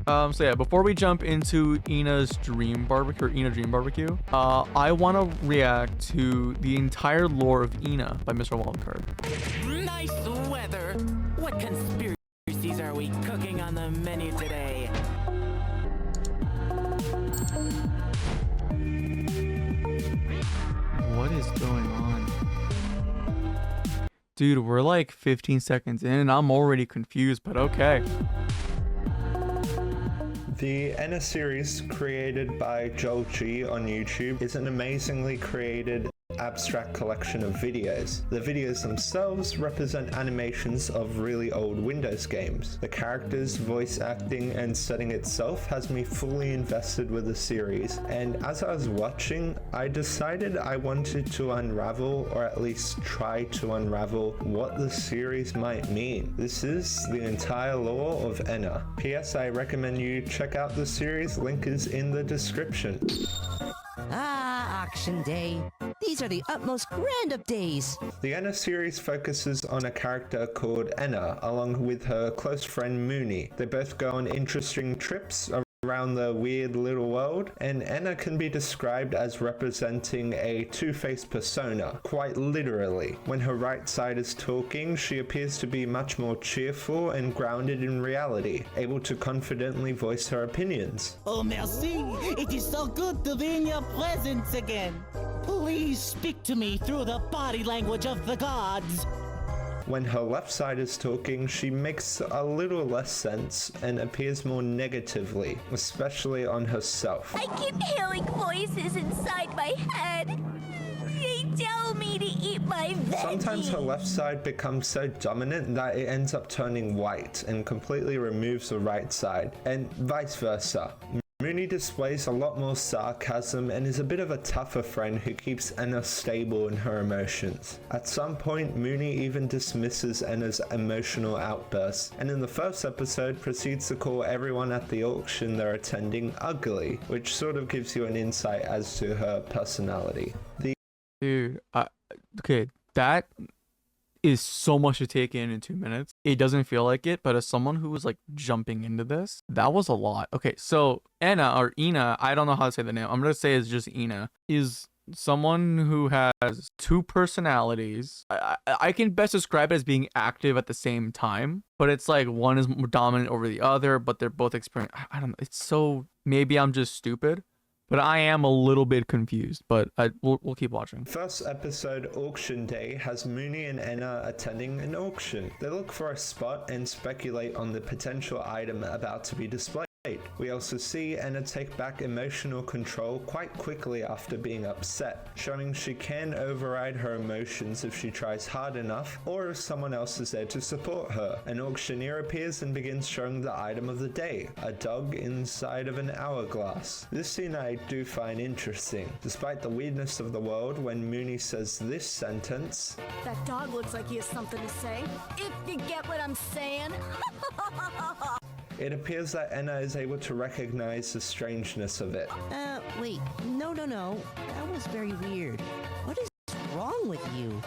So yeah, before we jump into ENA Dream Barbecue, I want to react to the entire lore of ENA by Mr. Wildcard. Nice weather. What conspiracies are we cooking on the menu today? What is going on? Dude, we're like 15 seconds in and I'm already confused, but okay. The ENA series, created by Joel G on YouTube, is an amazingly created abstract collection of videos. The videos themselves represent animations of really old Windows games. The characters, voice acting, and setting itself has me fully invested with the series, and as I was watching, I decided I wanted to unravel, or at least try to unravel, what the series might mean. This is the entire lore of ENA. P.S. I recommend you check out the series, link is in the description. Ah, auction day. These are the utmost grand of days. The ENA series focuses on a character called ENA, along with her close friend Mooney. They both go on interesting trips around the weird little world, and ENA can be described as representing a two-faced persona, quite literally. When her right side is talking, she appears to be much more cheerful and grounded in reality, able to confidently voice her opinions. Oh, merci. It is so good to be in your presence again. Please speak to me through the body language of the gods. When her left side is talking, she makes a little less sense and appears more negatively, especially on herself. I keep hearing voices inside my head. They tell me to eat my veggies. Sometimes her left side becomes so dominant that it ends up turning white and completely removes the right side, and vice versa. Mooney displays a lot more sarcasm and is a bit of a tougher friend who keeps ENA stable in her emotions. At some point, Mooney even dismisses ENA's emotional outbursts, and in the first episode proceeds to call everyone at the auction they're attending ugly, which sort of gives you an insight as to her personality. Dude, okay, that is so much to take in 2 minutes. It doesn't feel like it, but as someone who was like jumping into this, that was a lot. Okay, so ENA, I don't know how to say the name. I'm gonna say it's just ENA, is someone who has two personalities. I can best describe it as being active at the same time, but it's like one is more dominant over the other, but they're both experienced. I don't know. It's so, maybe I'm just stupid, but I am a little bit confused, but we'll keep watching. First episode, Auction Day, has Mooney and ENA attending an auction. They look for a spot and speculate on the potential item about to be displayed. We also see ENA take back emotional control quite quickly after being upset, showing she can override her emotions if she tries hard enough or if someone else is there to support her. An auctioneer appears and begins showing the item of the day, a dog inside of an hourglass. This scene I do find interesting, despite the weirdness of the world when Mooney says this sentence, That dog looks like he has something to say. If you get what I'm saying. It appears that ENA is able to recognize the strangeness of it. Wait. No. That was very weird. What is wrong with you?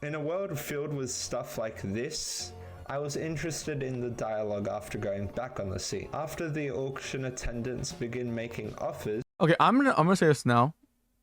In a world filled with stuff like this, I was interested in the dialogue after going back on the scene. After the auction attendants begin making offers. Okay, I'm gonna say this now.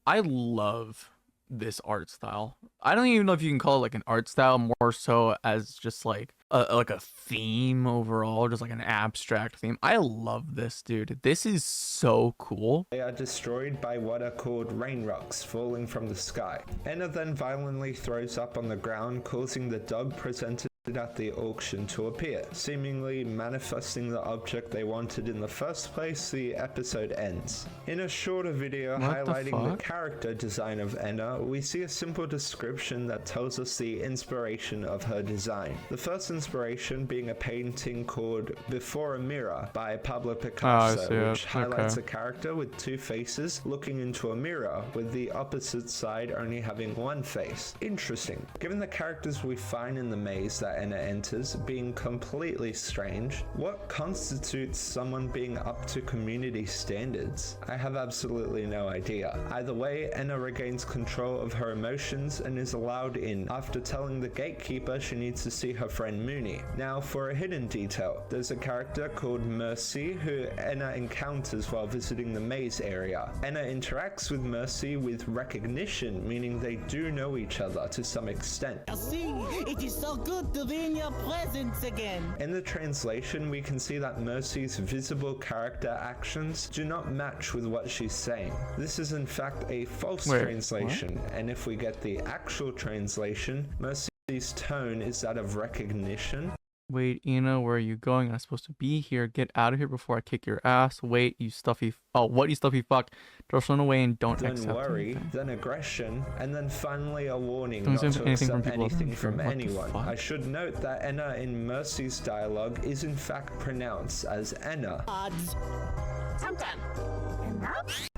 I love this art style. I don't even know if you can call it like an art style, more so as just like a theme overall, just like an abstract theme. I love this, dude. This is so cool. They are destroyed by what are called rain rocks falling from the sky. ENA then violently throws up on the ground, causing the dog presented at the auction to appear. Seemingly manifesting the object they wanted in the first place, the episode ends. In a shorter video highlighting the character design of ENA, we see a simple description that tells us the inspiration of her design. The first inspiration being a painting called Before a Mirror by Pablo Picasso, which highlights a character with two faces looking into a mirror, with the opposite side only having one face. Interesting. Given the characters we find in the maze that ENA enters, being completely strange. What constitutes someone being up to community standards? I have absolutely no idea. Either way, ENA regains control of her emotions and is allowed in after telling the gatekeeper she needs to see her friend Mooney. Now for a hidden detail, there's a character called Mercy who ENA encounters while visiting the maze area. ENA interacts with Mercy with recognition, meaning they do know each other to some extent. See, it is so good to be in your presence again. In the translation, we can see that Mercy's visible character actions do not match with what she's saying. This is in fact a false translation, and if we get the actual translation, Mercy's tone is that of recognition. Wait, ENA, where are you going? I'm supposed to be here. Get out of here before I kick your ass. Wait, you stuffy... Oh, what, you stuffy fuck? Just run away and don't accept worry, anything. then aggression, and then finally a warning Don't not to accept accept anything anything from from people. anyone. I should note that ENA in Mercy's dialogue is in fact pronounced as ENA. Odds.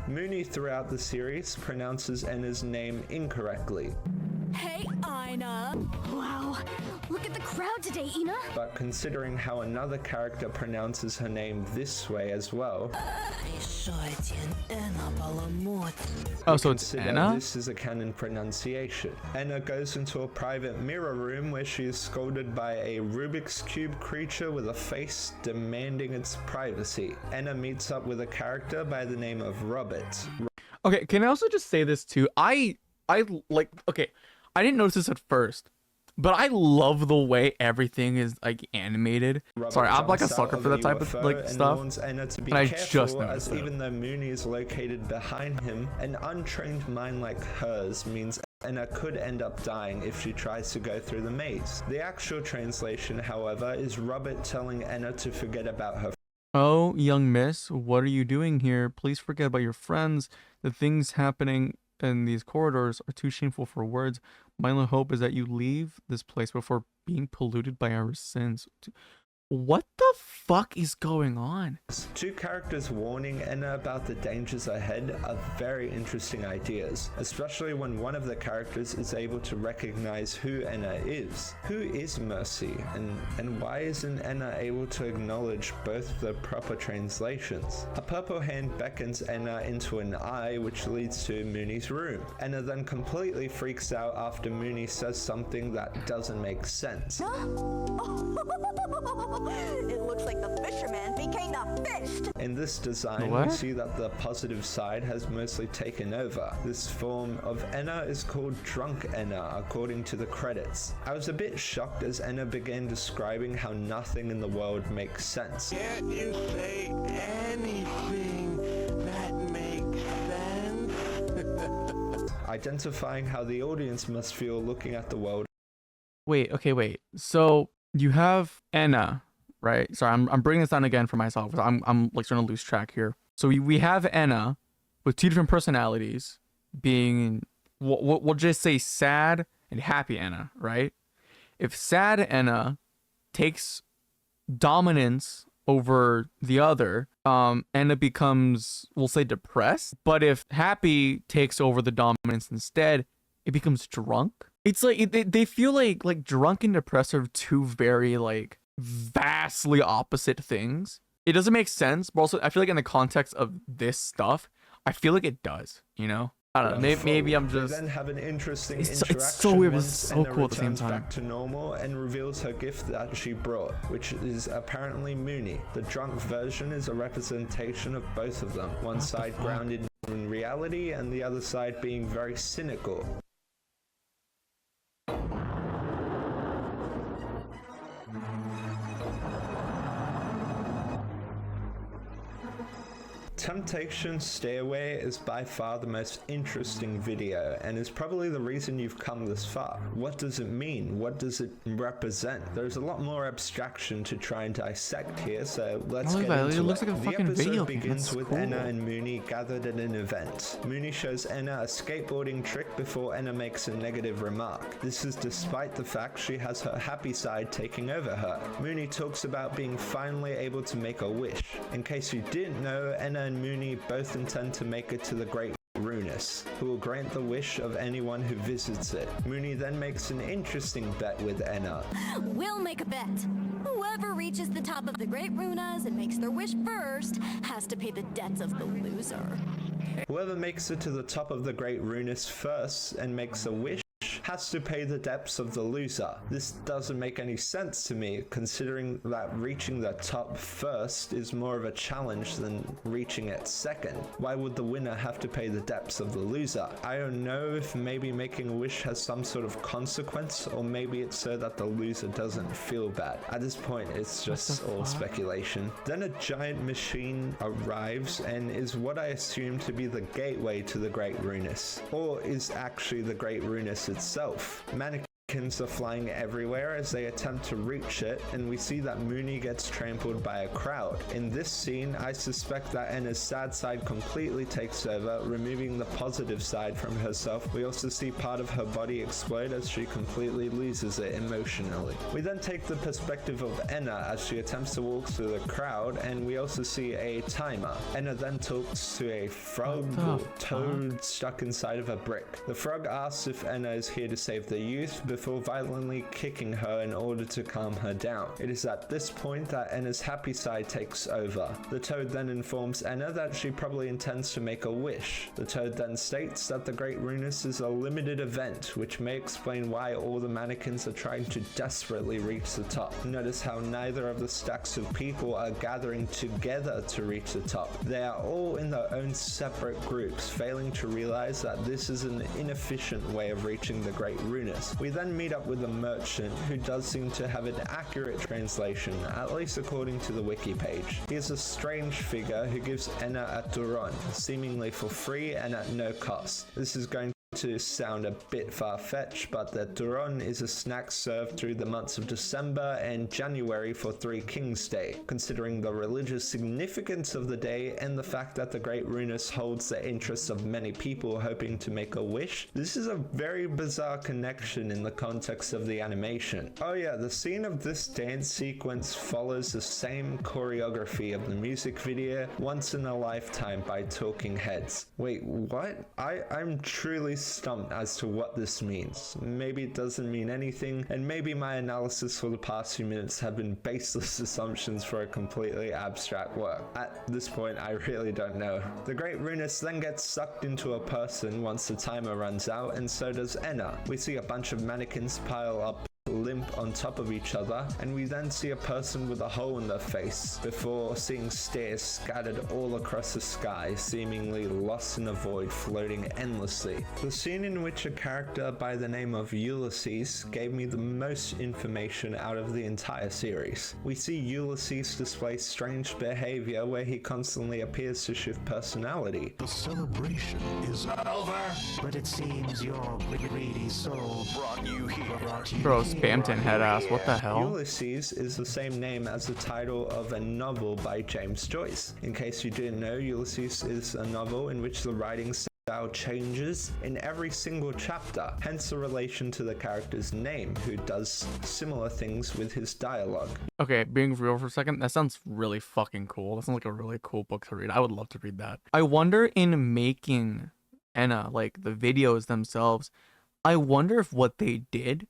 Mooney throughout the series pronounces ENA's name incorrectly. Hey, Ina. Wow, look at the crowd today, Ina. But considering how another character pronounces her name this way as well, oh, so it's consider ENA? this is a canon pronunciation. ENA goes into a private mirror room where she is scolded by a Rubik's Cube creature with a face demanding its privacy. ENA meets up with a character by the name of Robert. Okay, can I also just say this too? I like, okay, I didn't notice this at first, but I love the way everything is like animated. Robert Sorry, I'm like a jumps sucker out for that a type of UFO like and stuff. warns ENA to be And I careful, just noticed as that. even though Mooney is located behind him, an untrained mind like hers means ENA could end up dying if she tries to go through the maze. The actual translation, however, is Robert telling ENA to forget about her. Oh, young miss, what are you doing here? Please forget about your friends. The things happening in these corridors are too shameful for words. My only hope is that you leave this place before being polluted by our sins. What the fuck is going on? Two characters warning ENA about the dangers ahead are very interesting ideas, especially when one of the characters is able to recognize who ENA is. Who is Mercy, and why isn't ENA able to acknowledge both the proper translations? A purple hand beckons ENA into an eye, which leads to Mooney's room. ENA then completely freaks out after Mooney says something that doesn't make sense. It looks like the fisherman became the fish. In this design, we see that the positive side has mostly taken over. This form of ENA is called Drunk ENA, according to the credits. I was a bit shocked as ENA began describing how nothing in the world makes sense. Can't you say anything that makes sense? Identifying how the audience must feel looking at the world. Wait, okay, wait. So you have ENA, right? Sorry, I'm bringing this down again for myself. I'm like starting to lose track here. So we have ENA with two different personalities, being we'll just say sad and happy ENA, right? If sad ENA takes dominance over the other, ENA becomes, we'll say, depressed. But if happy takes over the dominance instead, it becomes drunk. It's like they feel like drunk and depressed are two very like vastly opposite things. It doesn't make sense, but also I feel like in the context of this stuff, I feel like it does, you know? I don't know, maybe I'm just... They then have an interesting it's interaction so weird, but it's once so ENA cool at the same returns time. back to normal and reveals her gift that she brought, which is apparently Mooney. The drunk version is a representation of both of them, one side grounded in reality and the other side being very cynical. Temptation Stairway is by far the most interesting video and is probably the reason you've come this far. What does it mean? What does it represent? There's a lot more abstraction to try and dissect here, so let's get into it. Looks like a the fucking episode video game. begins That's with cool. ENA and Mooney gathered at an event. Mooney shows ENA a skateboarding trick before ENA makes a negative remark. This is despite the fact she has her happy side taking over her. Mooney talks about being finally able to make a wish. In case you didn't know, ENA and Mooney both intend to make it to the Great Ruinous, who will grant the wish of anyone who visits it. Mooney then makes an interesting bet with ENA. We'll make a bet. Whoever reaches the top of the Great Runas and makes their wish first has to pay the debts of the loser. Whoever makes it to the top of the Great Ruinous first and makes a wish has to pay the debts of the loser. This doesn't make any sense to me, considering that reaching the top first is more of a challenge than reaching it second. Why would the winner have to pay the debts of the loser? I don't know if maybe making a wish has some sort of consequence, or maybe it's so that the loser doesn't feel bad. At this point, it's just all speculation. Then a giant machine arrives and is what I assume to be the gateway to the Great Ruinous, or is actually the Great Ruinous itself. Mannequins are flying everywhere as they attempt to reach it, and we see that Mooney gets trampled by a crowd. In this scene, I suspect that ENA's sad side completely takes over, removing the positive side from herself. We also see part of her body explode as she completely loses it emotionally. We then take the perspective of ENA as she attempts to walk through the crowd, and we also see a timer. ENA then talks to a frog or toad stuck inside of a brick. The frog asks if ENA is here to save the youth, before violently kicking her in order to calm her down. It is at this point that ENA's happy side takes over. The toad then informs ENA that she probably intends to make a wish. The toad then states that the Great Ruinous is a limited event, which may explain why all the mannequins are trying to desperately reach the top. Notice how neither of the stacks of people are gathering together to reach the top. They are all in their own separate groups, failing to realize that this is an inefficient way of reaching the Great Ruinous. We then meet up with a merchant who does seem to have an accurate translation, at least according to the wiki page. He is a strange figure who gives ENA a turon, seemingly for free and at no cost. This is going to sound a bit far-fetched, but the turon is a snack served through the months of December and January for Three Kings Day. Considering the religious significance of the day and the fact that the Great Ruinous holds the interests of many people hoping to make a wish, this is a very bizarre connection in the context of the animation. Oh yeah, the scene of this dance sequence follows the same choreography of the music video Once in a Lifetime by Talking Heads. Wait, what? I'm truly stumped as to what this means. Maybe it doesn't mean anything, and maybe my analysis for the past few minutes have been baseless assumptions for a completely abstract work. At this point, I really don't know. The Great Ruinous then gets sucked into a person once the timer runs out, and so does ENA. We see a bunch of mannequins pile up limp on top of each other, and we then see a person with a hole in their face before seeing stairs scattered all across the sky, seemingly lost in a void floating endlessly. The scene in which a character by the name of Ulysses gave me the most information out of the entire series. We see Ulysses display strange behavior where he constantly appears to shift personality. The celebration is over, but it seems your greedy soul brought you here. Bro, Spamton head ass, what the hell? Ulysses is the same name as the title of a novel by James Joyce. In case you didn't know, Ulysses is a novel in which the writing style changes in every single chapter, hence the relation to the character's name, who does similar things with his dialogue. Okay, being real for a second, that sounds really fucking cool. That sounds like a really cool book to read. I would love to read that. I wonder, in making ENA, like the videos themselves, I wonder if what they did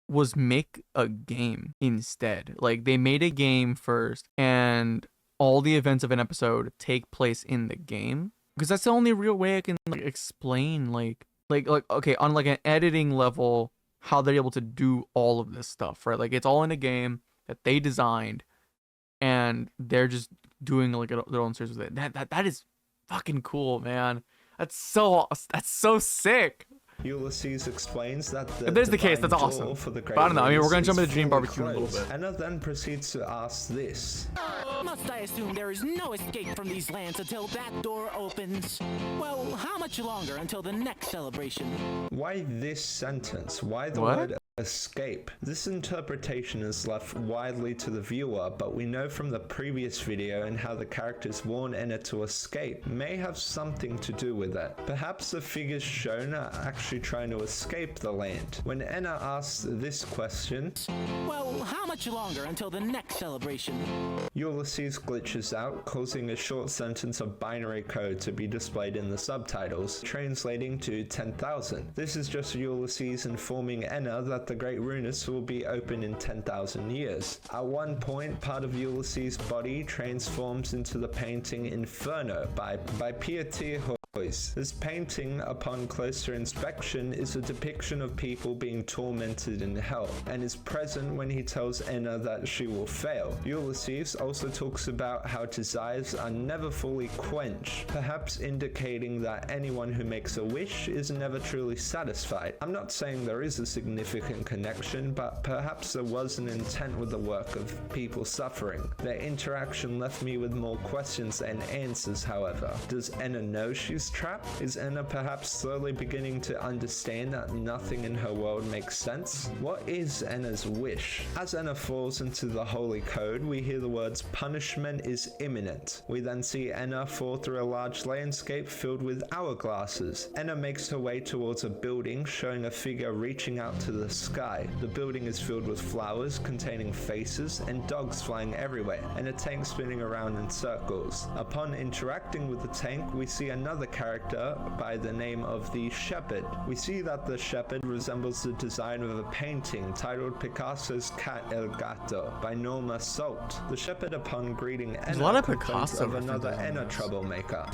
was make a game instead. Like, they made a game first, and all the events of an episode take place in the game, because that's the only real way I can like explain like okay, on like an editing level, how they're able to do all of this stuff, right? Like, it's all in a game that they designed, and they're just doing like their own series with it. That is fucking cool, man. That's so sick. Ulysses explains that if there's the case, that's awesome. For the but I don't know. I mean, we're gonna jump into Dream Barbecue in a little bit. Anna then proceeds to ask this: Must I assume there is no escape from these lands until that door opens? Well, how much longer until the next celebration? Why this sentence? Why the what? word escape. This interpretation is left widely to the viewer, but we know from the previous video and how the characters warn ENA to escape may have something to do with it. Perhaps the figures shown are actually trying to escape the land. When ENA asks this question, Well, how much longer until the next celebration? Ulysses glitches out, causing a short sentence of binary code to be displayed in the subtitles, translating to 10,000. This is just Ulysses informing ENA that the Great Runus will be open in 10,000 years. At one point, part of Ulysses' body transforms into the painting Inferno by Pieter Huys. This painting, upon closer inspection, is a depiction of people being tormented in hell, and is present when he tells ENA that she will fail. Ulysses also talks about how desires are never fully quenched, perhaps indicating that anyone who makes a wish is never truly satisfied. I'm not saying there is a significant connection, but perhaps there was an intent with the work of people suffering. Their interaction left me with more questions than answers, however. Does ENA know she's trapped? Is ENA perhaps slowly beginning to understand that nothing in her world makes sense? What is ENA's wish? As ENA falls into the holy code, we hear the words punishment is imminent. We then see ENA fall through a large landscape filled with hourglasses. ENA makes her way towards a building, showing a figure reaching out to the sky. The building is filled with flowers containing faces and dogs flying everywhere, and a tank spinning around in circles. Upon interacting with the tank, we see another character by the name of the Shepherd. We see that the Shepherd resembles the design of a painting titled Picasso's Cat El Gato by Norma Salt. The Shepherd, upon greeting ENA, a lot of complains Picasso of another references in ENA this. troublemaker.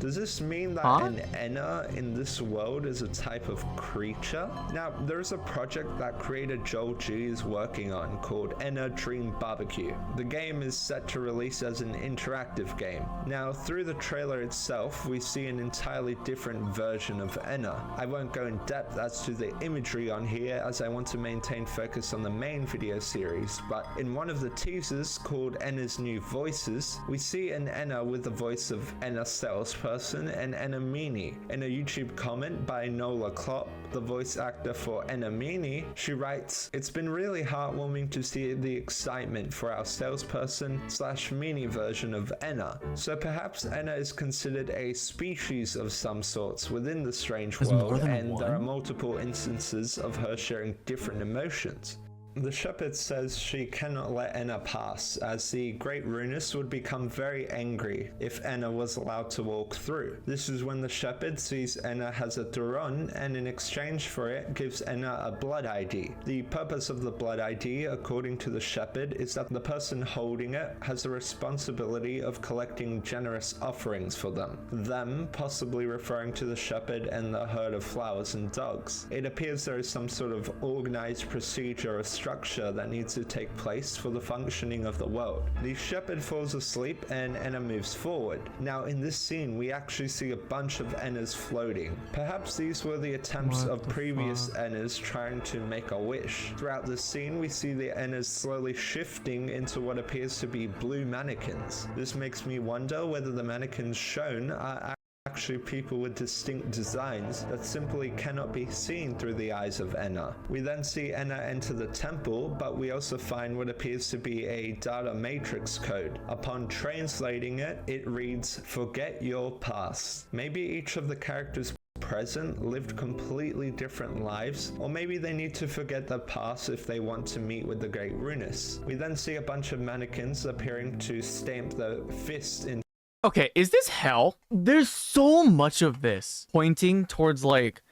Does this mean that an ENA in this world is a type of creature? Now, there's a project that creator Joel G is working on called ENA Dream Barbecue. The game is set to release as an interactive game. Now, through the trailer itself, we see an entirely different version of ENA. I won't go in depth as to the imagery on here, as I want to maintain focus on the main video series, but in one of the teasers called ENA's New Voices, we see an ENA with the voice of ENA Salesperson and ENA Meanie. In a YouTube comment by Nola Klopp, the voice actor for ENA Meanie, she writes, "It's been really heartwarming to see the excitement for our salesperson slash meanie version of ENA. So perhaps ENA is considered a species of some sorts within the strange world, and there are multiple instances of her sharing different emotions." The Shepherd says she cannot let ENA pass, as the Great Runus would become very angry if ENA was allowed to walk through. This is when the Shepherd sees ENA has a Duron, and in exchange for it gives ENA a blood ID. The purpose of the blood ID, according to the Shepherd, is that the person holding it has the responsibility of collecting generous offerings for them possibly referring to the Shepherd and the herd of flowers and dogs. It appears there is some sort of organized procedure or structure that needs to take place for the functioning of the world. The Shepherd falls asleep and ENA moves forward. Now in this scene we actually see a bunch of ENAs floating. Perhaps these were the attempts of previous ENAs trying to make a wish. Throughout the scene we see the ENAs slowly shifting into what appears to be blue mannequins. This makes me wonder whether the mannequins shown are actually people with distinct designs that simply cannot be seen through the eyes of ENA. We then see ENA enter the temple, but we also find what appears to be a data matrix code. Upon translating it, it reads, "Forget your past." Maybe each of the characters present lived completely different lives, or maybe they need to forget their past if they want to meet with the Great Runus. We then see a bunch of mannequins appearing to stamp their fist in. Okay, is this hell? There's so much of this pointing towards like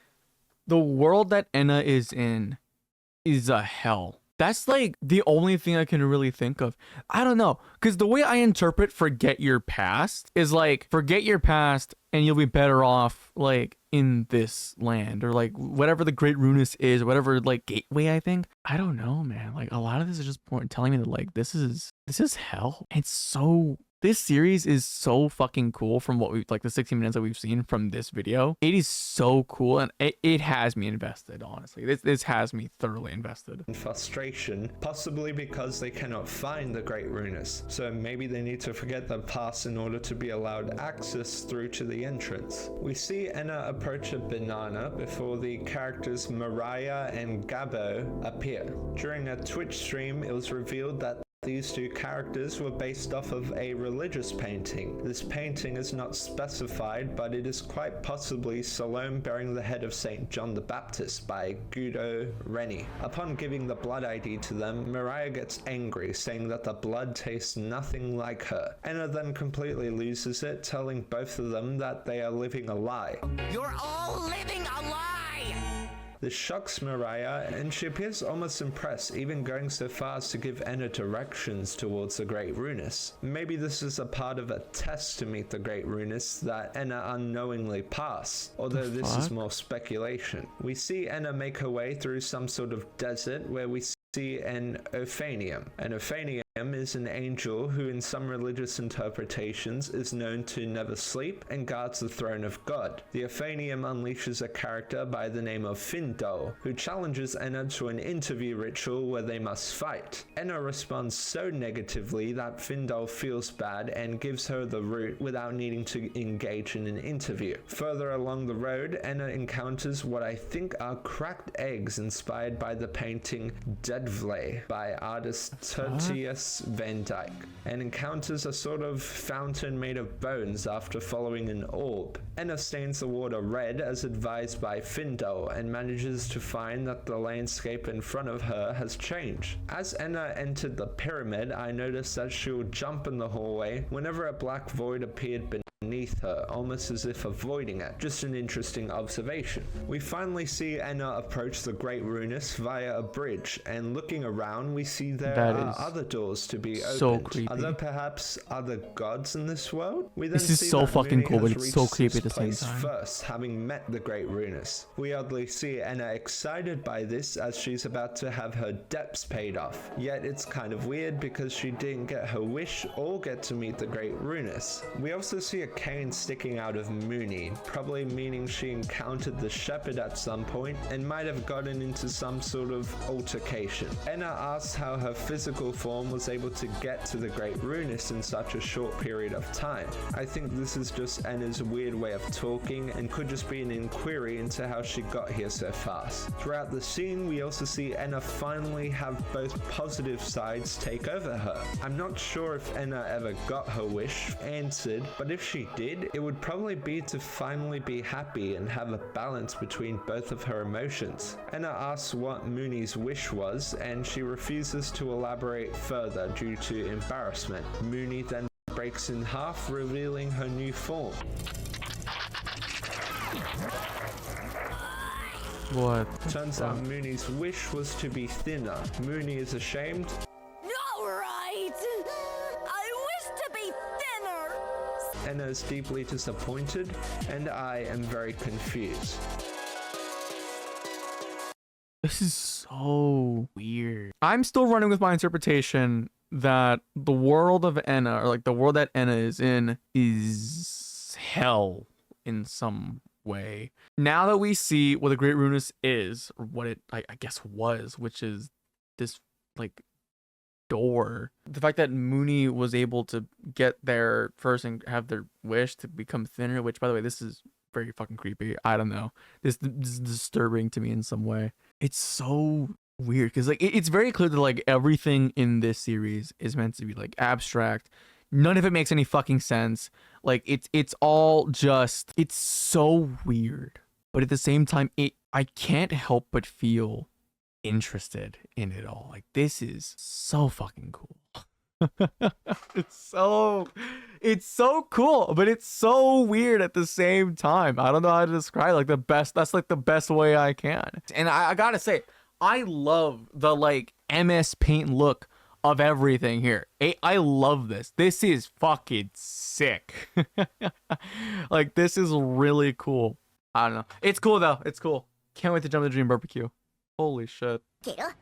the world that ENA is in is a hell. That's like the only thing I can really think of. I don't know, because the way I interpret forget your past is like forget your past and you'll be better off like in this land, or like whatever the Great Runus is, or whatever like gateway. I think, I don't know, man. Like a lot of this is just telling me that like this is hell. It's so This series is so fucking cool from what we like the 16 minutes that we've seen from this video. It is so cool, and it has me invested, honestly. This has me thoroughly invested. And frustration, possibly because they cannot find the Great Ruinous. So maybe they need to forget their past in order to be allowed access through to the entrance. We see ENA approach a banana before the characters Mariah and Gabo appear. During a Twitch stream, it was revealed that these two characters were based off of a religious painting. This painting is not specified, but it is quite possibly Salome bearing the head of St. John the Baptist by Guido Reni. Upon giving the blood ID to them, Mariah gets angry, saying that the blood tastes nothing like her. ENA then completely loses it, telling both of them that they are living a lie. You're all living a lie! This shocks Mariah, and she appears almost impressed, even going so far as to give ENA directions towards the Great Ruinous. Maybe this is a part of a test to meet the Great Ruinous that ENA unknowingly passed, although this is more speculation. We see ENA make her way through some sort of desert where we see an Ophanium. An Ophanium is an angel who in some religious interpretations is known to never sleep and guards the throne of God. The Ophanium unleashes a character by the name of Findo, who challenges ENA to an interview ritual where they must fight. ENA responds so negatively that Findo feels bad and gives her the route without needing to engage in an interview. Further along the road, ENA encounters what I think are cracked eggs inspired by the painting Deadvlay by artist Tertius Van Dyke, and encounters a sort of fountain made of bones after following an orb. ENA stains the water red as advised by Findo and manages to find that the landscape in front of her has changed. As ENA entered the pyramid, I noticed that she would jump in the hallway whenever a black void appeared beneath her, almost as if avoiding it. Just an interesting observation. We finally see ENA approach the Great Ruinous via a bridge, and looking around we see there are other doors to be opened. So creepy. Are there perhaps other gods in this world? We then This is see so that fucking Mooney cool, but has it's so reached creepy at this the same place time. first, having met the Great Ruinous. We oddly see ENA excited by this as she's about to have her debts paid off. Yet it's kind of weird because she didn't get her wish or get to meet the Great Ruinous. We also see a cane sticking out of Mooney, probably meaning she encountered the shepherd at some point and might have gotten into some sort of altercation. ENA asks how her physical form was able to get to the Great Ruinous in such a short period of time. I think this is just ENA's weird way of talking and could just be an inquiry into how she got here so fast. Throughout the scene, we also see ENA finally have both positive sides take over her. I'm not sure if ENA ever got her wish answered, but if she did, it would probably be to finally be happy and have a balance between both of her emotions. ENA asks what Mooney's wish was, and she refuses to elaborate further due to embarrassment. Mooney then breaks in half, revealing her new form. What? Turns out Mooney's wish was to be thinner. Mooney is ashamed. Alright! I wish to be thinner! ENA is deeply disappointed, and I am very confused. This is so weird. I'm still running with my interpretation that the world of ENA, or like the world that ENA is hell in some way. Now that we see what the Great Ruinous is, or what it I guess was, which is this like door. The fact that Mooney was able to get there first and have their wish to become thinner, which by the way, this is very fucking creepy. I don't know. This is disturbing to me in some way. It's so weird because like it's very clear that like everything in this series is meant to be like abstract. None of it makes any fucking sense. Like it's all just, it's so weird. But at the same time, I can't help but feel interested in it all. Like this is so fucking cool. it's so cool, but it's so weird at the same time. I don't know how to describe it. Like the best, that's like the best way I can. And I gotta say, I love the like MS Paint look of everything here. I love this. This is fucking sick. Like this is really cool. I don't know. It's cool though. It's cool. Can't wait to jump to Dream Barbecue. Holy shit.